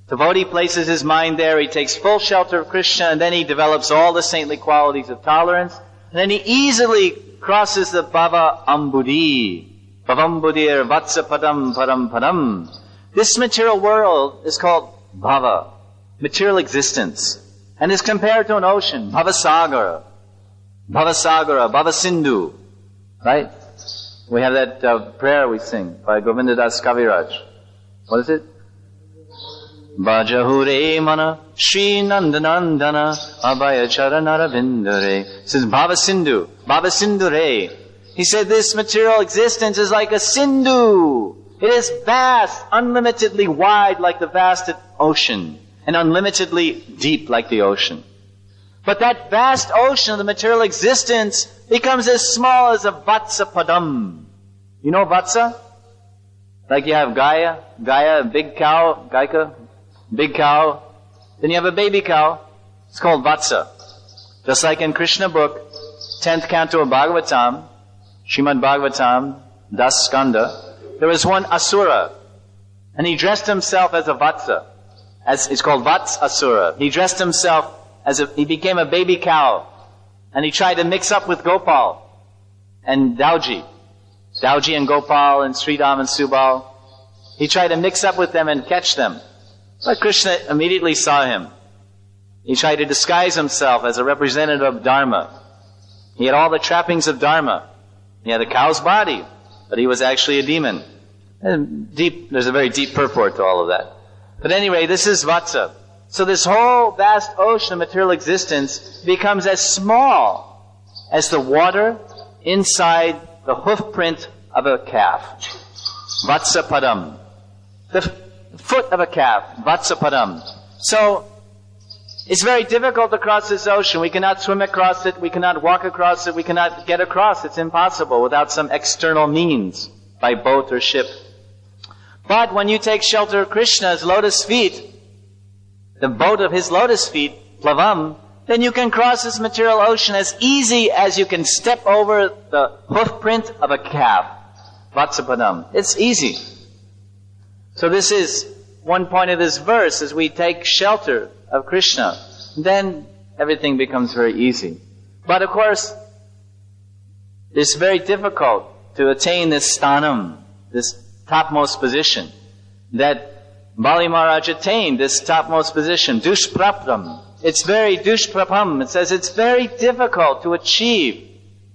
Devotee places his mind there, he takes full shelter of Krishna, and then he develops all the saintly qualities of tolerance, and then he easily crosses the Bhava Ambudhi. Bhavambudir Vatsa Padam Param Padam. This material world is called Bhava, material existence, and is compared to an ocean, Bhavasagara, Bhavasindhu, right? We have that prayer we sing by Govindadas Kaviraj. What is it? Bhajahure mana Shri Nandanandana Abhaya Charanarabindare. It says Bhavasindhu, Bhavasindhure. He said this material existence is like a Sindhu. It is vast, unlimitedly wide like the vast ocean, and unlimitedly deep like the ocean. But that vast ocean of the material existence becomes as small as a Vatsa Padam. You know Vatsa? Like you have Gaia, a big cow, Gaika, big cow. Then you have a baby cow. It's called Vatsa. Just like in Krishna book, 10th canto of Bhagavatam, Srimad Bhagavatam, Das Skanda, there was one Asura, and he dressed himself as a Vatsa. It's called Vats Asura. He dressed himself he became a baby cow, and he tried to mix up with Gopal and Dauji and Gopal and Sridham and Subal. He tried to mix up with them and catch them. But Krishna immediately saw him. He tried to disguise himself as a representative of Dharma. He had all the trappings of Dharma. He had a cow's body, but he was actually a demon. And there's a very deep purport to all of that. But anyway, this is Vatsa. So this whole vast ocean of material existence becomes as small as the water inside the hoof print of a calf. Vatsa Padam. The foot of a calf. Vatsa Padam. So, it's very difficult to cross this ocean. We cannot swim across it. We cannot walk across it. We cannot get across. It's impossible without some external means, by boat or ship. But when you take shelter of Krishna's lotus feet, the boat of his lotus feet, Plavam, then you can cross this material ocean as easy as you can step over the hoof print of a calf. Vatsapadam. It's easy. So this is one point of this verse. As we take shelter of Krishna, then everything becomes very easy. But of course, it's very difficult to attain this sthanam, this topmost position, that Bali Maharaj attained, this topmost position, dushpraptam. It's very dushprapam. It says it's very difficult to achieve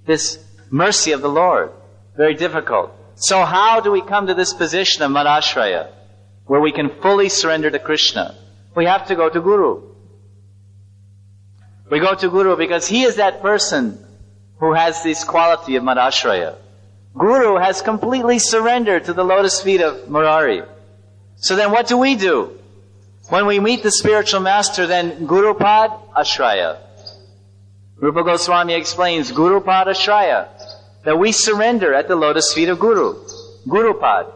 this mercy of the Lord. Very difficult. So how do we come to this position of Madashraya, where we can fully surrender to Krishna? We have to go to Guru. We go to Guru because he is that person who has this quality of Madashraya. Guru has completely surrendered to the lotus feet of Murari. So then what do? When we meet the spiritual master, then Gurupad Ashraya. Rupa Goswami explains Gurupad Ashraya, that we surrender at the lotus feet of Guru. Gurupad.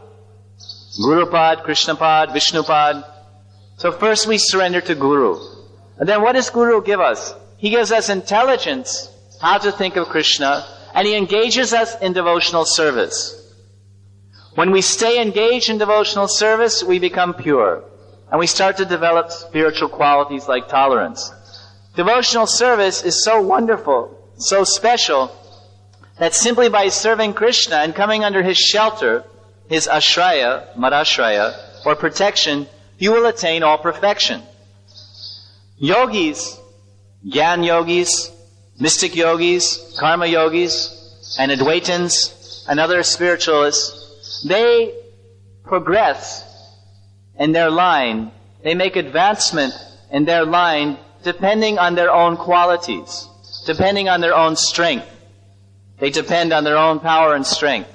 Gurupad, Krishnapad, Vishnupad. So first we surrender to Guru. And then what does Guru give us? He gives us intelligence, how to think of Krishna, and he engages us in devotional service. When we stay engaged in devotional service, we become pure. And we start to develop spiritual qualities like tolerance. Devotional service is so wonderful, so special, that simply by serving Krishna and coming under his shelter, his ashraya, madashraya, or protection, you will attain all perfection. Yogis, Gyan yogis, mystic yogis, karma yogis, and Advaitins, and other spiritualists, they progress in their line, they make advancement in their line depending on their own qualities, depending on their own strength. They depend on their own power and strength.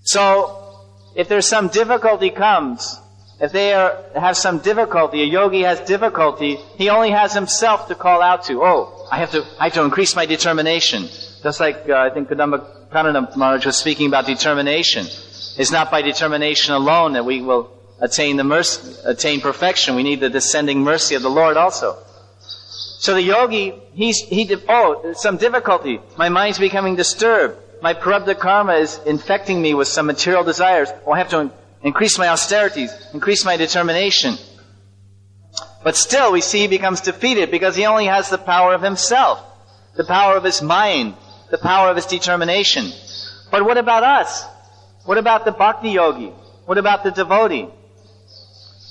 So, if there's some difficulty comes, if they have some difficulty, a yogi has difficulty, he only has himself to call out to. Oh, I have to increase my determination. Just like I think Kadamba Kanana Maharaj was speaking about determination. It's not by determination alone that we will attain perfection. We need the descending mercy of the Lord also. So the yogi, there's some difficulty. My mind's becoming disturbed. My prarabdha karma is infecting me with some material desires. Oh, I have to increase my austerities, increase my determination. But still, we see he becomes defeated because he only has the power of himself, the power of his mind, the power of his determination. But what about us? What about the bhakti yogi? What about the devotee?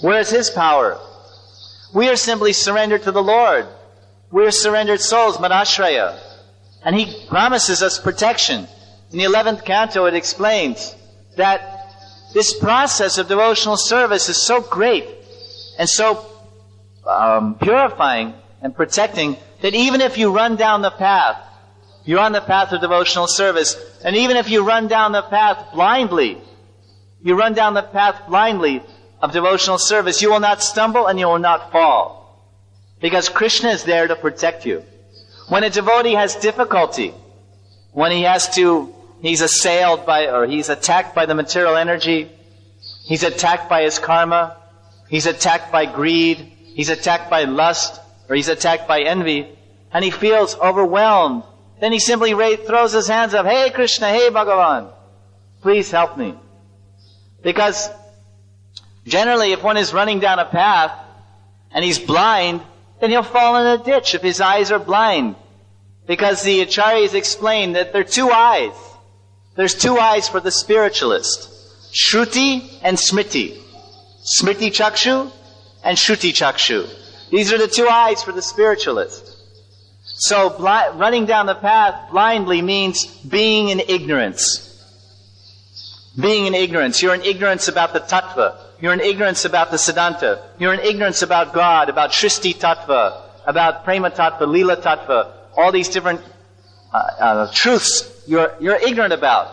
Where is his power? We are simply surrendered to the Lord. We are surrendered souls, Manashraya. And he promises us protection. In the 11th canto it explains that this process of devotional service is so great and so purifying and protecting that even if you run down the path, you're on the path of devotional service, and even if you run down the path blindly, of devotional service, you will not stumble and you will not fall. Because Krishna is there to protect you. When a devotee has difficulty, when he's assailed by, or he's attacked by the material energy, he's attacked by his karma, he's attacked by greed, he's attacked by lust, or he's attacked by envy, and he feels overwhelmed, then he simply throws his hands up, "Hey Krishna, hey Bhagavan, please help me." Because generally if one is running down a path and he's blind, then he'll fall in a ditch if his eyes are blind. Because the acharyas explain that there are two eyes. There's two eyes for the spiritualist. Shruti and Smriti. Smriti Chakshu and Shruti Chakshu. These are the two eyes for the spiritualist. So running down the path blindly means being in ignorance. Being in ignorance. You're in ignorance about the tattva. You're in ignorance about the siddhanta. You're in ignorance about God, about Shristi tattva, about Prema tattva, Lila tattva, all these different truths you're ignorant about.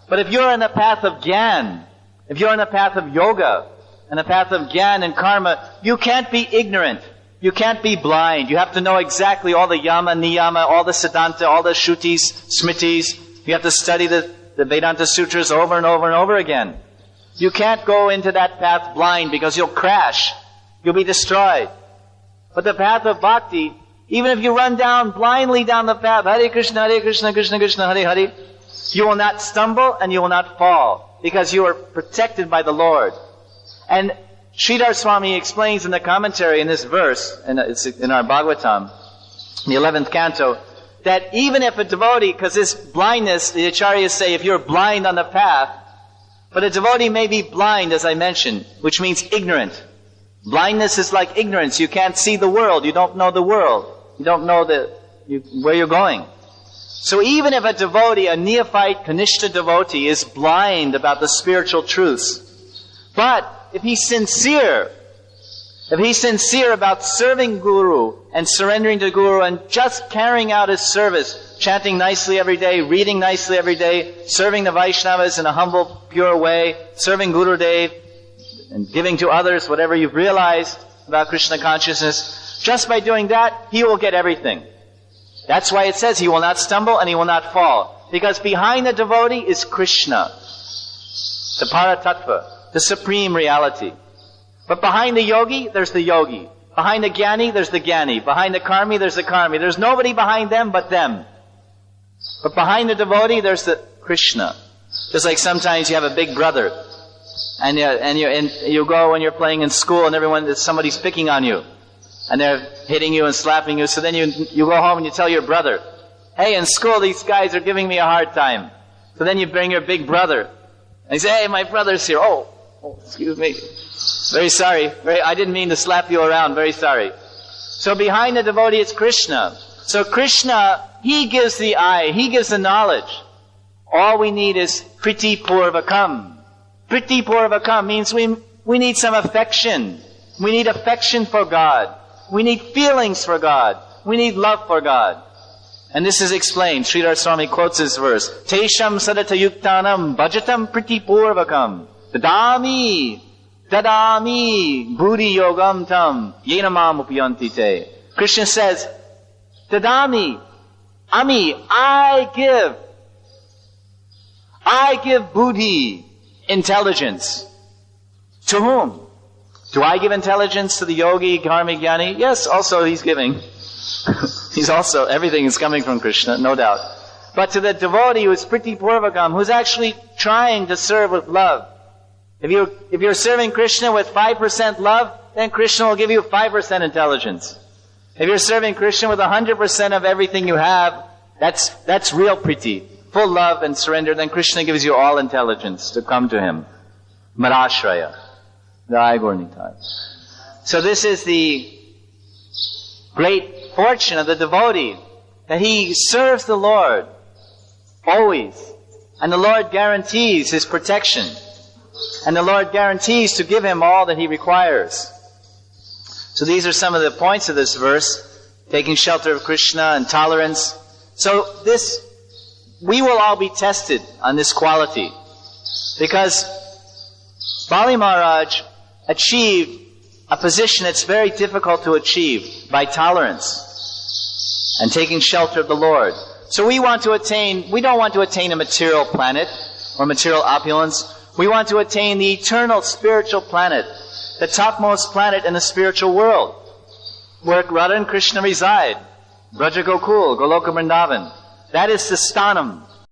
But if you're in the path of Gyan, if you're in the path of yoga, and the path of Gyan and karma, you can't be ignorant. You can't be blind. You have to know exactly all the yama, niyama, all the siddhanta, all the shrutis, smritis. You have to study the Vedanta sutras over and over and over again. You can't go into that path blind because you'll crash. You'll be destroyed. But the path of bhakti, even if you run blindly down the path, Hare Krishna, Krishna Krishna, Hare Hare, you will not stumble and you will not fall because you are protected by the Lord. And Sridhar Swami explains in the commentary in this verse, and it's in our Bhagavatam, in the 11th canto, that even if a devotee, because this blindness, the acharyas say, if you're blind on the path, but a devotee may be blind, as I mentioned, which means ignorant. Blindness is like ignorance. You can't see the world. You don't know the world. You don't know where you're going. So even if a devotee, a neophyte, Kanishta devotee, is blind about the spiritual truths, but if he's sincere about serving Guru and surrendering to Guru and just carrying out his service, chanting nicely every day, reading nicely every day, serving the Vaishnavas in a humble, pure way, serving Gurudev, and giving to others whatever you've realized about Krishna consciousness, just by doing that, he will get everything. That's why it says he will not stumble and he will not fall. Because behind the devotee is Krishna, the Paratattva, the supreme reality. But behind the yogi, there's the yogi. Behind the jnani, there's the jnani. Behind the karmi, there's the karmi. There's nobody behind them but them. But behind the devotee, there's the Krishna. Just like sometimes you have a big brother, and you go when you're playing in school, and somebody's picking on you, and they're hitting you and slapping you. So then you go home and you tell your brother, "Hey, in school these guys are giving me a hard time." So then you bring your big brother, and you say, "Hey, my brother's here. Oh, excuse me. Very sorry. I didn't mean to slap you around. Very sorry." So behind the devotee is Krishna. So Krishna, he gives the eye. He gives the knowledge. All we need is priti purvakam. Priti purvakam means we need some affection. We need affection for God. We need feelings for God. We need love for God. And this is explained. Sridhar Swami quotes this verse. Tesham sadata yuktanam bhajatam priti purvakam. Dadami buddhi yogam tam yenamam upyanti te. Krishna says, Dadami, I give buddhi, intelligence. To whom? Do I give intelligence to the yogi, karmic jnani? Yes, also he's giving. Everything is coming from Krishna, no doubt. But to the devotee who is priti purvakam, who's actually trying to serve with love. If you're serving Krishna with 5% love, then Krishna will give you 5% intelligence. If you're serving Krishna with 100% of everything you have, that's real priti. Full love and surrender, then Krishna gives you all intelligence to come to Him. Marashraya. Jai Gaur Nitai. So this is the great fortune of the devotee, that he serves the Lord always. And the Lord guarantees his protection. And the Lord guarantees to give him all that he requires. So these are some of the points of this verse. Taking shelter of Krishna and tolerance. So we will all be tested on this quality. Because Bali Maharaj achieved a position that's very difficult to achieve by tolerance and taking shelter of the Lord. So we don't want to attain a material planet or material opulence. We want to attain the eternal spiritual planet, the topmost planet in the spiritual world, where Radha and Krishna reside. Braja Gokul, Goloka Vrindavan. That is the stanam